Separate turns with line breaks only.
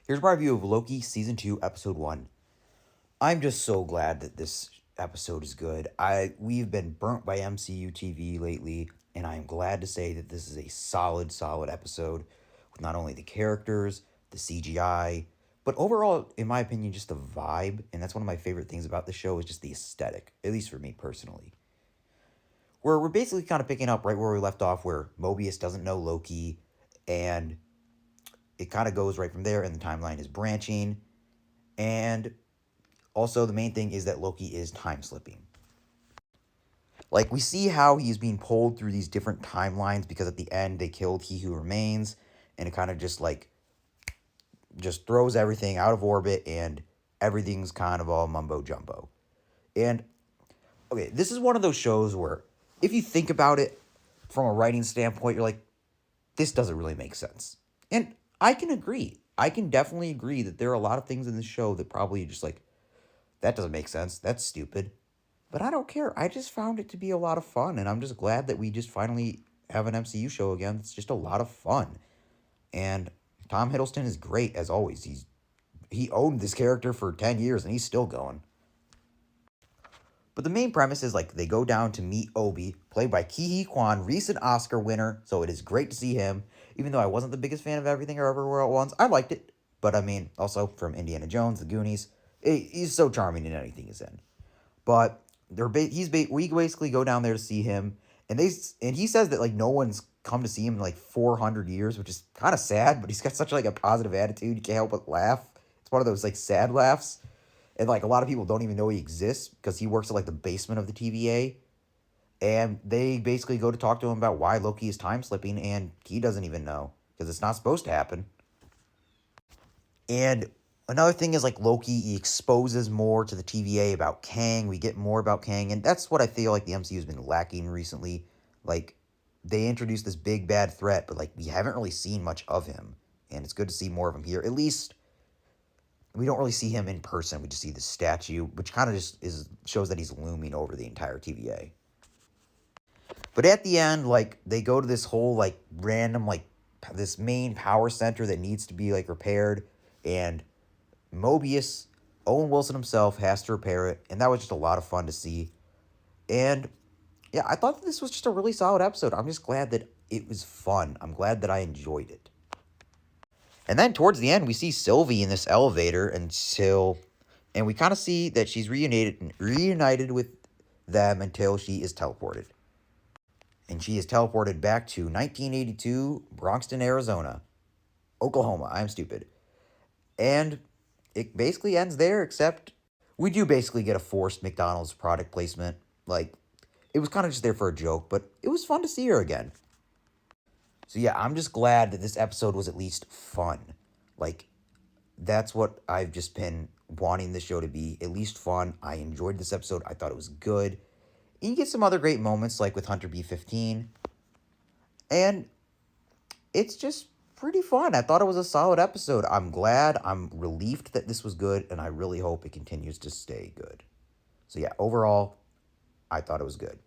Here's my review of Loki Season 2, Episode 1. I'm just so glad that this episode is good. We've been burnt by MCU TV lately, and I am glad to say that this is a solid episode with not only the characters, the CGI, but overall, in my opinion, just the vibe. And that's one of my favorite things about the show is just the aesthetic, at least for me personally. Where we're basically kind of picking up right where we left off, where Mobius doesn't know Loki, and it kind of goes right from there, and the timeline is branching. And also, the main thing is that Loki is time slipping. Like, we see how he's being pulled through these different timelines because at the end they killed He Who Remains, and it kind of just throws everything out of orbit, and everything's kind of all mumbo jumbo. And okay, this is one of those shows where if you think about it from a writing standpoint, you're like, this doesn't really make sense. And I can agree. I can definitely agree that there are a lot of things in this show that probably just like, that doesn't make sense. That's stupid. But I don't care. I just found it to be a lot of fun. And I'm just glad that we just finally have an MCU show again. It's just a lot of fun. And Tom Hiddleston is great as always. He owned this character for 10 years and he's still going. But the main premise is like they go down to meet Obi, played by Ke Kwan, recent Oscar winner. So it is great to see him. Even though I wasn't the biggest fan of Everything or Everywhere at Once, I liked it. But I mean, also from Indiana Jones, The Goonies, he's so charming in anything he's in. But we basically go down there to see him, and he says that like no one's come to see him in like 400 years, which is kind of sad. But he's got such like a positive attitude, you can't help but laugh. It's one of those like sad laughs. And, like, a lot of people don't even know he exists because he works at, like, the basement of the TVA. And they basically go to talk to him about why Loki is time slipping, and he doesn't even know because it's not supposed to happen. And another thing is, like, Loki, he exposes more to the TVA about Kang. We get more about Kang, and that's what I feel like the MCU has been lacking recently. Like, they introduced this big bad threat, but, like, we haven't really seen much of him. And it's good to see more of him here. At least we don't really see him in person. We just see the statue, which kind of just shows that he's looming over the entire TVA. But at the end, like, they go to this whole, like, random, like, this main power center that needs to be, like, repaired. And Mobius, Owen Wilson himself, has to repair it. And that was just a lot of fun to see. And, yeah, I thought that this was just a really solid episode. I'm just glad that it was fun. I'm glad that I enjoyed it. And then towards the end, we see Sylvie in this elevator, and we kind of see that she's reunited with them until she is teleported. And she is teleported back to 1982, Bronxton, Arizona. Oklahoma, I'm stupid. And it basically ends there, except we do basically get a forced McDonald's product placement. Like, it was kind of just there for a joke, but it was fun to see her again. So yeah, I'm just glad that this episode was at least fun. Like, that's what I've just been wanting this show to be, at least fun. I enjoyed this episode. I thought it was good. And you get some other great moments, like with Hunter B-15. And it's just pretty fun. I thought it was a solid episode. I'm glad. I'm relieved that this was good, and I really hope it continues to stay good. So yeah, overall, I thought it was good.